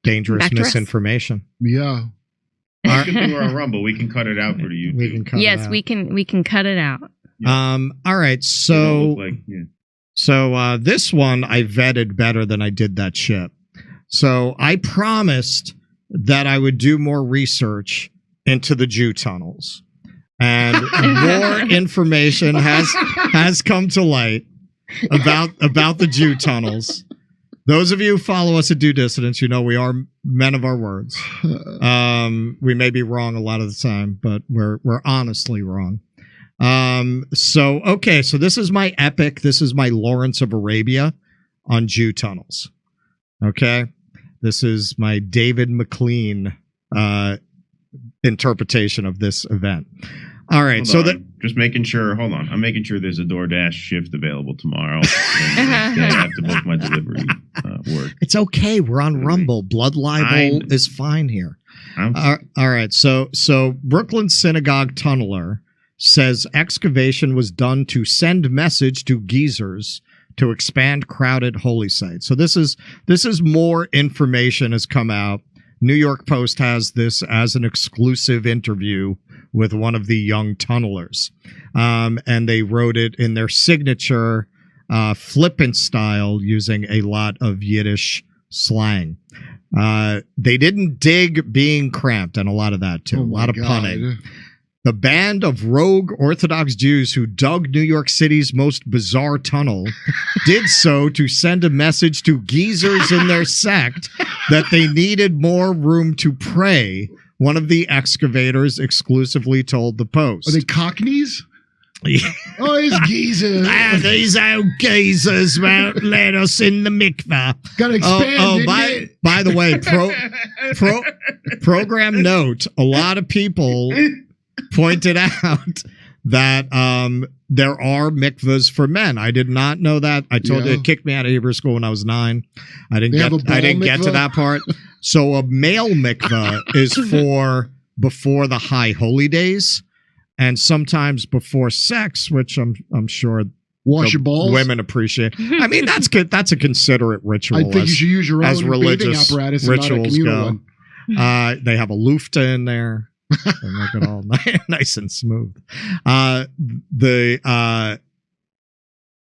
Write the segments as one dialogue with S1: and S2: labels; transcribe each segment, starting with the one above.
S1: dangerous misinformation.
S2: Yeah.
S3: We can do our Rumble. We can cut it out for the YouTube.
S1: We can cut it out.
S4: we can cut it out.
S1: Yeah. All right. So this one I vetted better than I did that shit. So I promised that I would do more research into the Jew tunnels, and more information has come to light about the Jew tunnels. Those of you who follow us at Do Dissidence, you know we are men of our words. We may be wrong a lot of the time, but we're honestly wrong. So this is my epic. This is my Lawrence of Arabia on Jew tunnels. Okay, this is my David McLean interpretation of this event. All right,
S3: just making sure. Hold on, I'm making sure there's a DoorDash shift available tomorrow. I have to book my delivery work.
S1: It's okay. We're on Rumble. Blood libel is fine here. All right. So Brooklyn synagogue tunneler says excavation was done to send message to geezers to expand crowded holy sites. So this is more information has come out. New York Post has this as an exclusive interview with one of the young tunnelers. And they wrote it in their signature flippant style using a lot of Yiddish slang. They didn't dig being cramped, and a lot of that too. A lot of punning. The band of rogue Orthodox Jews who dug New York City's most bizarre tunnel did so to send a message to geezers in their sect that they needed more room to pray, one of the excavators exclusively told the Post.
S2: Are they Cockneys? Oh, it's geezers.
S1: These old geezers won't let us in the mikvah.
S2: Gotta expand,
S1: by the way, program note, a lot of people pointed out that there are mikvahs for men. I did not know that. I told you it kicked me out of Hebrew school when I was 9. I didn't get to that part. So a male mikvah is for before the high holy days, and sometimes before sex, which I'm sure
S2: wash your balls.
S1: Women appreciate. I mean, that's good. That's a considerate ritual.
S2: I think you should use your own religious apparatus
S1: rituals go. They have a lufta in there. And make it all nice and smooth.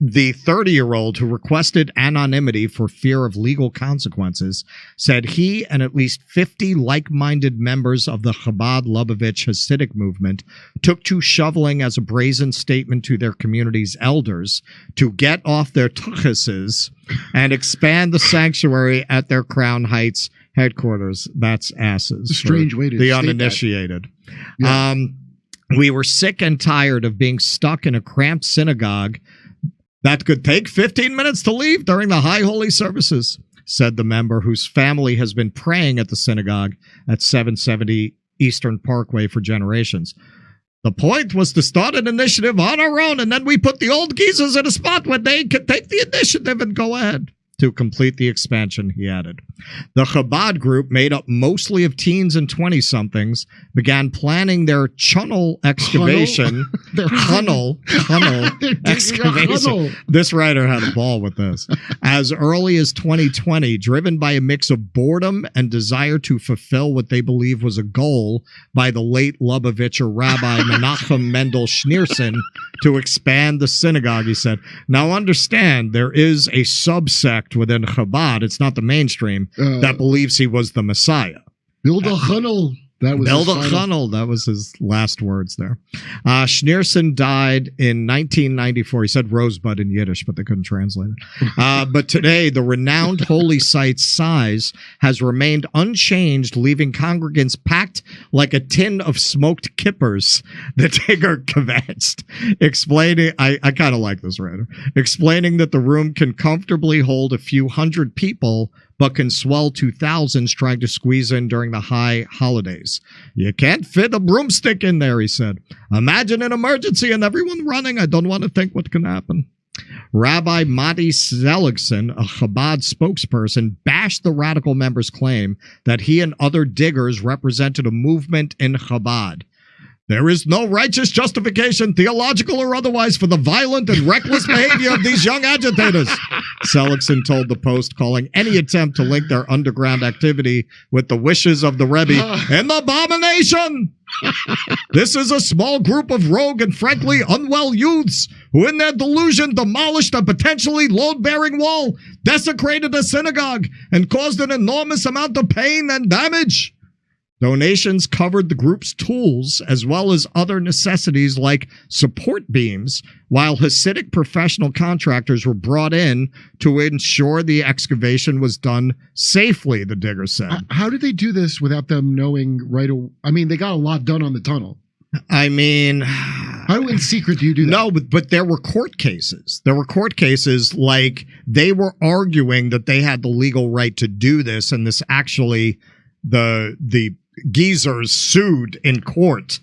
S1: The 30-year-old who requested anonymity for fear of legal consequences said he and at least 50 like-minded members of the Chabad Lubavitch Hasidic movement took to shoveling as a brazen statement to their community's elders to get off their tuchuses and expand the sanctuary at their Crown Heights headquarters. That's asses.
S2: A strange way to
S1: the uninitiated. Yeah. We were sick and tired of being stuck in a cramped synagogue that could take 15 minutes to leave during the high holy services, said the member whose family has been praying at the synagogue at 770 Eastern Parkway for generations. The point was to start an initiative on our own, and then we put the old geezers in a spot where they could take the initiative and go ahead. To complete the expansion, he added. The Chabad group, made up mostly of teens and 20-somethings, began planning their chunnel excavation. Their tunnel excavation. This writer had a ball with this. As early as 2020, driven by a mix of boredom and desire to fulfill what they believe was a goal by the late Lubavitcher Rabbi Menachem Mendel Schneerson to expand the synagogue, he said. Now understand, there is a subsect within Chabad, it's not the mainstream, that believes he was the Messiah.
S2: Build a tunnel.
S1: That was his last words there. Schneerson died in 1994. He said rosebud in Yiddish, but they couldn't translate it. But today, the renowned holy site's size has remained unchanged, leaving congregants packed like a tin of smoked kippers. The Tigger kvetzt, explaining, I kind of like this writer, explaining that the room can comfortably hold a few hundred people, but can swell to thousands trying to squeeze in during the high holidays. You can't fit a broomstick in there, he said. Imagine an emergency and everyone running. I don't want to think what can happen. Rabbi Mati Seligson, a Chabad spokesperson, bashed the radical members' claim that he and other diggers represented a movement in Chabad. There is no righteous justification, theological or otherwise, for the violent and reckless behavior of these young agitators. Seligson told the Post, calling any attempt to link their underground activity with the wishes of the Rebbe an abomination. This is a small group of rogue and frankly unwell youths who in their delusion demolished a potentially load-bearing wall, desecrated a synagogue, and caused an enormous amount of pain and damage. Donations covered the group's tools as well as other necessities like support beams, while Hasidic professional contractors were brought in to ensure the excavation was done safely, the digger said.
S2: How did they do this without them knowing right away? I mean, they got a lot done on the tunnel.
S1: I mean...
S2: How in secret do you do that?
S1: No, but there were court cases. There were court cases like they were arguing that they had the legal right to do this, and this actually, the geezers sued in court,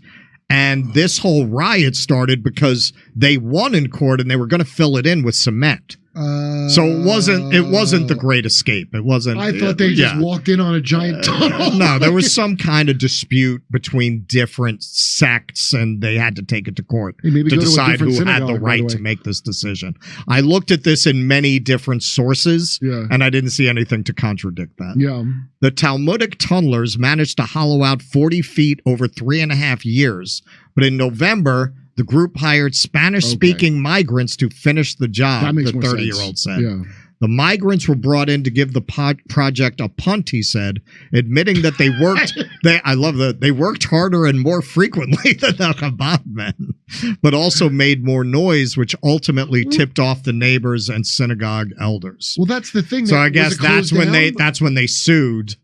S1: and this whole riot started because they won in court and they were going to fill it in with cement. So it wasn't the Great Escape. It wasn't.
S2: I thought they just walked in on a giant tunnel.
S1: No, there was some kind of dispute between different sects, and they had to take it to court to decide who had the right to make this decision. I looked at this in many different sources, and I didn't see anything to contradict that.
S2: Yeah.
S1: The Talmudic tunnelers managed to hollow out 40 feet over 3.5 years, but in November, the group hired Spanish-speaking migrants to finish the job, the 30-year-old said.
S2: Yeah.
S1: The migrants were brought in to give the project a punt, he said, admitting that they worked, they worked harder and more frequently than the Chabad men, but also made more noise, which ultimately tipped off the neighbors and synagogue elders.
S2: Well, that's the thing.
S1: So I guess that's when they sued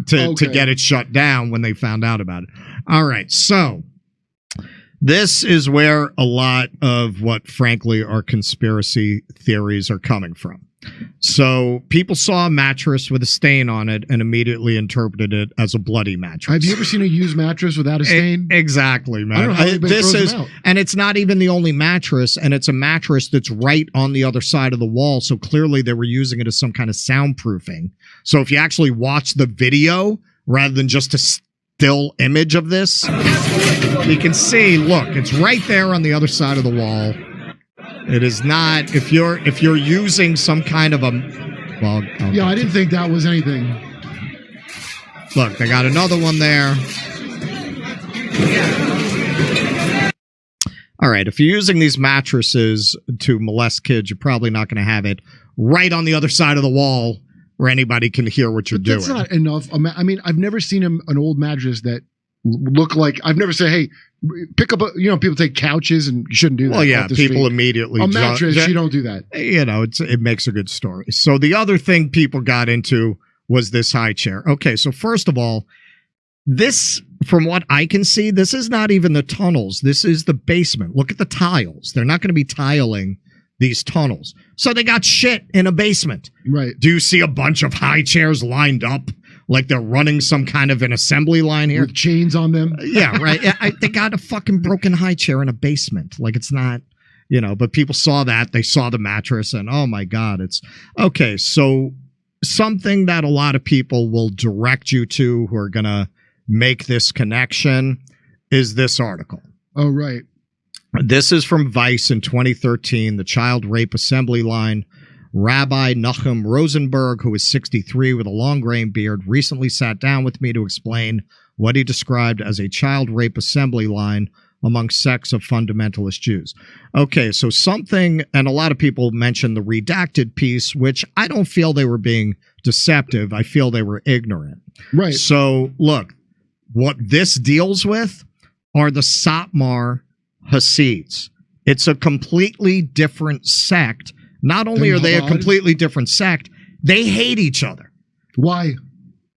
S1: to get it shut down when they found out about it. All right, so... this is where a lot of what, frankly, are conspiracy theories are coming from. So people saw a mattress with a stain on it and immediately interpreted it as a bloody mattress.
S2: Have you ever seen a used mattress without a stain?
S1: Exactly, man.
S2: I don't know how anybody throws them out.
S1: And it's not even the only mattress, and it's a mattress that's right on the other side of the wall. So clearly they were using it as some kind of soundproofing. So if you actually watch the video rather than just a still image of this, you can see, look, it's right there on the other side of the wall. It is not, if you're using some kind of a, well, okay.
S2: Yeah, I didn't think that was anything.
S1: Look, they got another one there. All right, if you're using these mattresses to molest kids, you're probably not going to have it right on the other side of the wall where anybody can hear what you're doing.
S2: That's not enough. I mean, I've never seen an old mattress that look like, I've never said, hey, pick up people take couches, and you shouldn't do that.
S1: Well, yeah, people immediately
S2: a mattress, you don't do that.
S1: You know, it makes a good story. So the other thing people got into was this high chair. Okay, so first of all, this, from what I can see, this is not even the tunnels. This is the basement. Look at the tiles. They're not going to be tiling these tunnels. So they got shit in a basement.
S2: Right.
S1: Do you see a bunch of high chairs lined up like they're running some kind of an assembly line here?
S2: With chains on them?
S1: Yeah, right. They got a fucking broken high chair in a basement. Like, it's not, you know, but people saw that. They saw the mattress and, oh my God, it's... Okay, so something that a lot of people will direct you to who are going to make this connection is this article.
S2: Oh, right.
S1: This is from Vice in 2013, the child rape assembly line. Rabbi Nachum Rosenberg, who is 63 with a long gray beard, recently sat down with me to explain what he described as a child rape assembly line among sects of fundamentalist Jews. Okay, so something, and a lot of people mentioned the redacted piece, which I don't feel they were being deceptive. I feel they were ignorant.
S2: Right.
S1: So, look, what this deals with are the Satmar Hasids. It's a completely different sect. Not only are they a completely different sect, they hate each other.
S2: Why?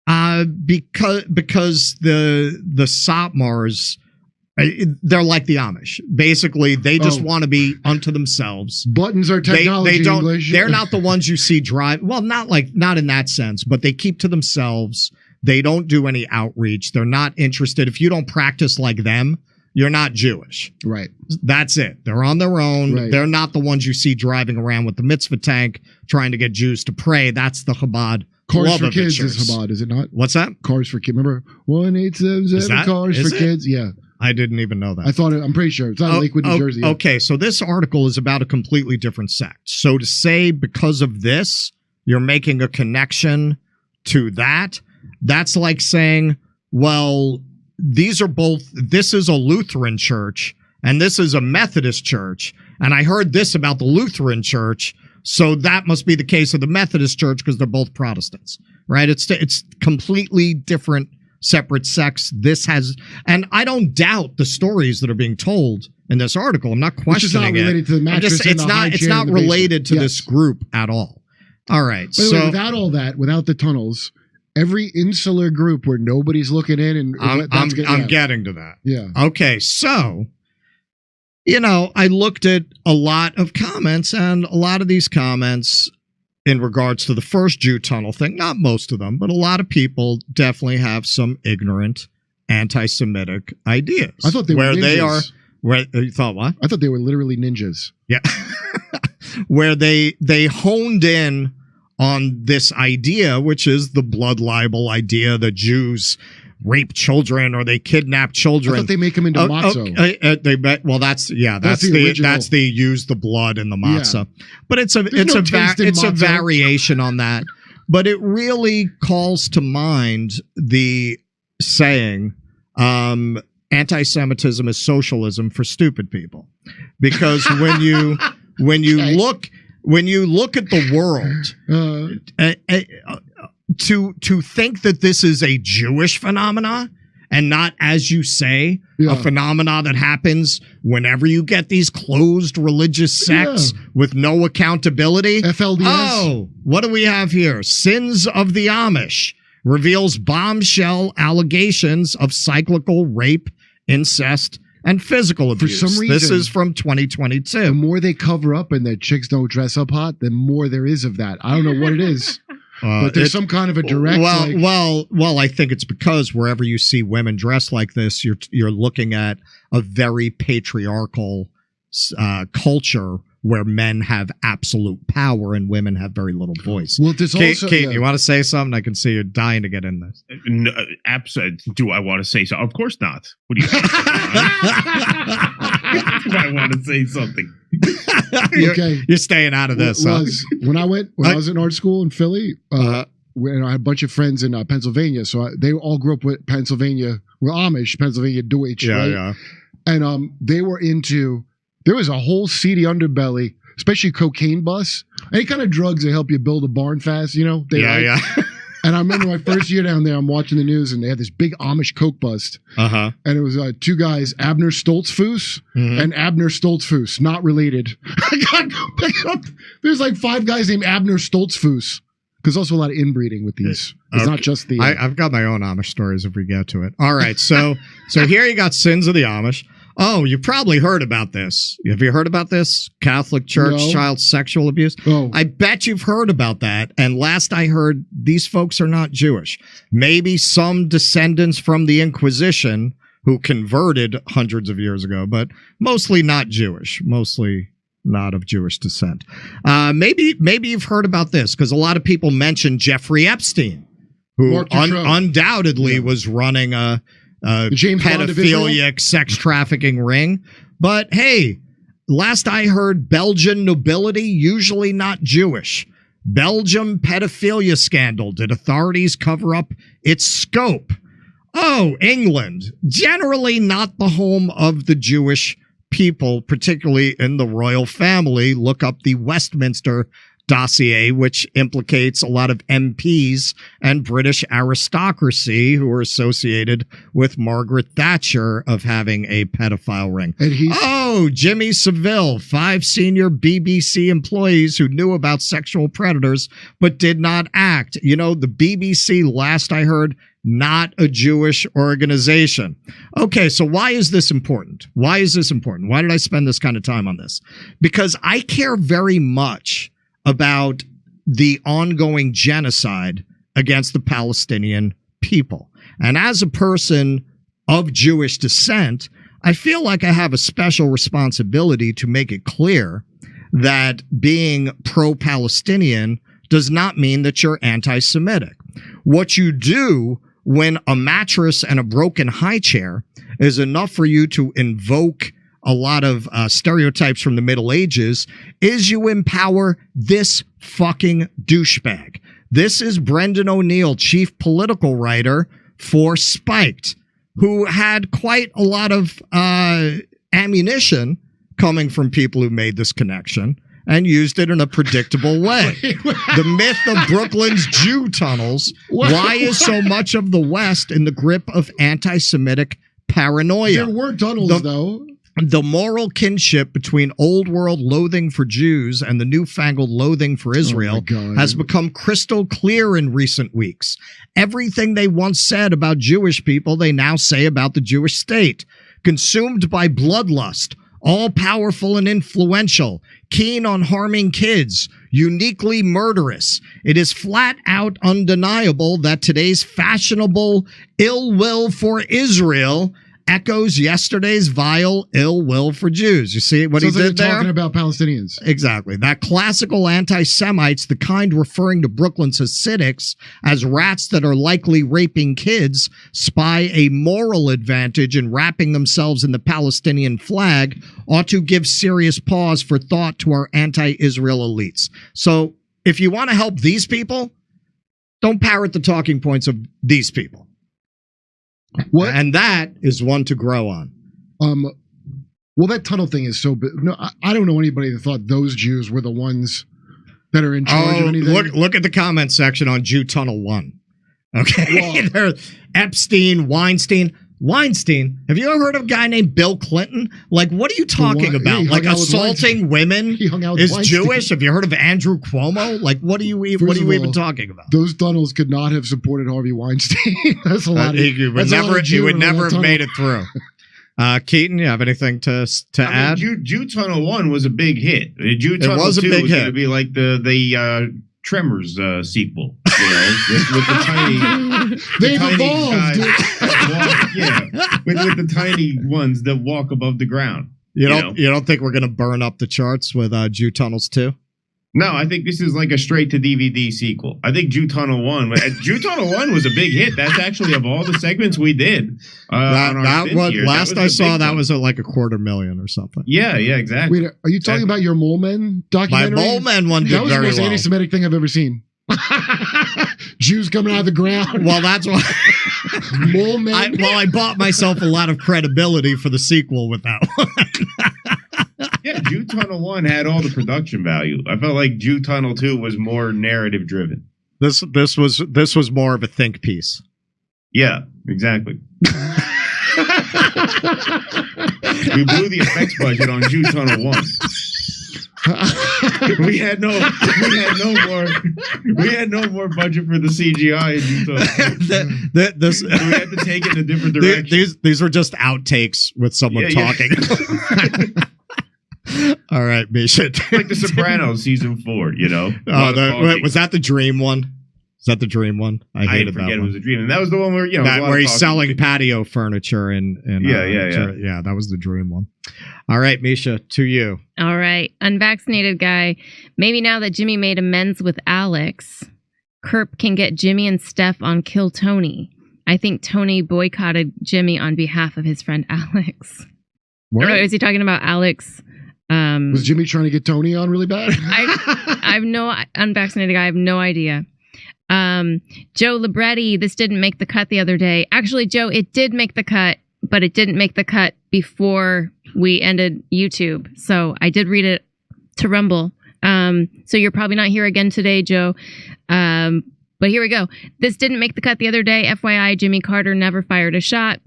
S1: Because the Satmars, they're like the Amish. Basically, they just want to be unto themselves.
S2: Buttons are technology.
S1: They don't.
S2: English.
S1: They're not the ones you see drive. Well, not in that sense, but they keep to themselves. They don't do any outreach. They're not interested. If you don't practice like them, you're not Jewish.
S2: Right.
S1: That's it. They're on their own.
S2: Right.
S1: They're not the ones you see driving around with the mitzvah tank trying to get Jews to pray. That's the Chabad.
S2: Cars for Kids is Chabad, is it not?
S1: What's that?
S2: Cars for Kids. Remember? 1-877 Cars for Kids. Yeah.
S1: I didn't even know that.
S2: I'm pretty sure. It's out of Lakewood, New Jersey. Yeah.
S1: Okay, so this article is about a completely different sect. So to say because of this, you're making a connection to that, that's like saying, well, this is a Lutheran church and this is a Methodist church, and I heard this about the Lutheran church, so that must be the case of the Methodist church because they're both Protestants, right? It's completely different, separate sects. And I don't doubt the stories that are being told in this article. I'm not questioning it.
S2: Related to the mattress
S1: it's not related to this group at all. All right.
S2: So without all that, without the tunnels, every insular group where nobody's looking in, and
S1: I'm getting to that.
S2: Yeah.
S1: Okay. So, I looked at a lot of comments, and a lot of these comments in regards to the first Jew tunnel thing, not most of them, but a lot of people definitely have some ignorant anti-Semitic ideas.
S2: I thought they were ninjas.
S1: You thought what?
S2: I thought they were literally ninjas.
S1: Yeah. Where they honed in on this idea, which is the blood libel idea that Jews rape children or they kidnap children.
S2: I thought they make them into matzah.
S1: That's the use the blood in the matzah. Yeah. But it's a variation on that. But it really calls to mind the saying, anti-Semitism is socialism for stupid people. Because when you look at the world, to think that this is a Jewish phenomena and not, as you say, a phenomena that happens whenever you get these closed religious sects with no accountability.
S2: FLDS.
S1: Oh, what do we have here? Sins of the Amish reveals bombshell allegations of cyclical rape, incest, and physical abuse.
S2: For some reason,
S1: this is from 2022.
S2: The more they cover up and that chicks don't dress up hot, the more there is of that. I don't know what it is. But there's some kind of a direct.
S1: Well, I think it's because wherever you see women dressed like this, you're looking at a very patriarchal culture where men have absolute power and women have very little voice.
S2: Well, there's also.
S1: Kate, you want to say something? I can see you're dying to get in this.
S3: No, do I want to say so? Of course not. What do you? Do I want to say something?
S1: You're staying out of this.
S2: When I was in art school in Philly, when I had a bunch of friends in Pennsylvania, so they all grew up with Pennsylvania, Amish, Pennsylvania Deutsch, right? Yeah. And they were into. There was a whole seedy underbelly, especially cocaine bus, any kind of drugs that help you build a barn fast. Yeah. And I remember my first year down there, I'm watching the news, and they had this big Amish coke bust. And it was two guys, Abner Stoltzfus and Abner Stoltzfus, not related. There's like 5 guys named Abner Stoltzfus. There's also a lot of inbreeding with these. It's not just the...
S1: I've got my own Amish stories if we get to it. All right, so here you got Sins of the Amish. Oh, you probably heard about this. Have you heard about this? Catholic Church child sexual abuse?
S2: Oh.
S1: I bet you've heard about that. And last I heard, these folks are not Jewish. Maybe some descendants from the Inquisition who converted hundreds of years ago, but mostly not Jewish. Mostly not of Jewish descent. Maybe you've heard about this because a lot of people mention Jeffrey Epstein, who undoubtedly was running a pedophilic sex trafficking ring. But hey, last I heard, Belgian nobility, usually not Jewish. Belgium pedophilia scandal. Did authorities cover up its scope? Oh, England, generally not the home of the Jewish people, particularly in the royal family. Look up the Westminster dossier, which implicates a lot of MPs and British aristocracy who are associated with Margaret Thatcher of having a pedophile ring. And Jimmy Savile, 5 senior BBC employees who knew about sexual predators but did not act. The BBC, last I heard, not a Jewish organization. Okay, so why is this important? Why did I spend this kind of time on this? Because I care very much about the ongoing genocide against the Palestinian people. And as a person of Jewish descent, I feel like I have a special responsibility to make it clear that being pro-Palestinian does not mean that you're anti-Semitic. What you do when a mattress and a broken high chair is enough for you to invoke a lot of stereotypes from the Middle Ages, is you empower this fucking douchebag. This is Brendan O'Neill, chief political writer for Spiked, who had quite a lot of ammunition coming from people who made this connection and used it in a predictable way. The myth of Brooklyn's Jew tunnels. Why is so much of the West in the grip of anti-Semitic paranoia?
S2: There were tunnels, though.
S1: The moral kinship between old world loathing for Jews and the newfangled loathing for Israel has become crystal clear in recent weeks. Everything they once said about Jewish people, they now say about the Jewish state. Consumed by bloodlust, all-powerful and influential, keen on harming kids, uniquely murderous. It is flat out undeniable that today's fashionable ill will for Israel echoes yesterday's vile ill will for Jews. You see what he did there?
S2: Talking about Palestinians.
S1: Exactly. That classical anti-Semites, the kind referring to Brooklyn's Hasidics as rats that are likely raping kids, spy a moral advantage in wrapping themselves in the Palestinian flag, ought to give serious pause for thought to our anti-Israel elites. So if you want to help these people, don't parrot the talking points of these people.
S2: What?
S1: And that is one to grow on.
S2: Well, that tunnel thing is so big. No, I don't know anybody that thought those Jews were the ones that are in charge of anything.
S1: Look at the comment section on Jew Tunnel 1. Okay. Well, Epstein, Weinstein. Have you ever heard of a guy named Bill Clinton? Like, what are you talking about? Like assaulting women is Jewish? Have you heard of Andrew Cuomo? Like, what are you even talking about?
S2: Those tunnels could not have supported Harvey Weinstein. That's a lot.
S1: He would never have made it through. Keaton, you have anything to add?
S3: Jew Tunnel 1 was a big hit. Jew Tunnel 2 was going to be like the Tremors sequel, you know, with the tiny.
S2: They've evolved.
S3: With the tiny ones that walk above the ground.
S1: You don't think we're going to burn up the charts with Jew Tunnels 2?
S3: No, I think this is like a straight to DVD sequel. I think Jew Tunnel 1 was a big hit. That's actually of all the segments we did.
S1: Last I saw that was like $250,000 or something.
S3: Yeah, exactly.
S2: Wait, are you talking about your Mole Men documentary?
S1: My Mole Men one did very well.
S2: That was the most anti-Semitic thing I've ever seen. Jews coming out of the ground.
S1: Well, that's why.
S2: Mole Men.
S1: I bought myself a lot of credibility for the sequel with that one.
S3: Yeah, Jew Tunnel 1 had all the production value. I felt like Jew Tunnel 2 was more narrative driven.
S1: This was more of a think piece.
S3: Yeah, exactly. We blew the effects budget on Jew Tunnel 1. we had no more budget for the CGI in Jew Tunnel 2. So we had to take it in a different direction.
S1: These were just outtakes with someone talking. All right, Misha.
S3: Like The Sopranos season 4, you know.
S1: Was that the dream one? Is that the dream one? I hated that one.
S3: It was a dream, and that was the one where
S1: where he's selling patio furniture and that was the dream one. All right, Misha, to you.
S4: All right, unvaccinated guy. Maybe now that Jimmy made amends with Alex, Kerp can get Jimmy and Steph on Kill Tony. I think Tony boycotted Jimmy on behalf of his friend Alex.
S2: What?
S4: Or is he talking about Alex?
S2: Was Jimmy trying to get Tony on really bad?
S4: I've no unvaccinated guy. I have no idea. Joe Libretti, this didn't make the cut the other day. Actually, Joe, it did make the cut, but it didn't make the cut before we ended YouTube. So I did read it to Rumble. So you're probably not here again today, Joe. But here we go. This didn't make the cut the other day. FYI, Jimmy Carter never fired a shot.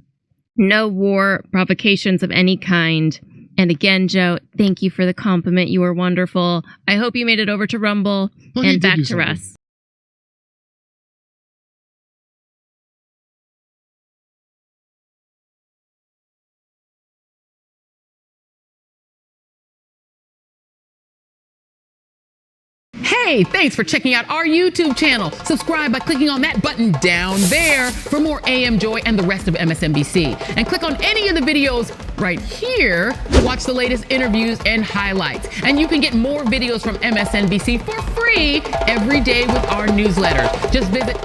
S4: No war provocations of any kind. And again, Joe, thank you for the compliment. You were wonderful. I hope you made it over to Rumble and back to Russ.
S5: Hey, thanks for checking out our YouTube channel. Subscribe by clicking on that button down there for more AM Joy and the rest of MSNBC. And click on any of the videos right here to watch the latest interviews and highlights. And you can get more videos from MSNBC for free every day with our newsletters. Just visit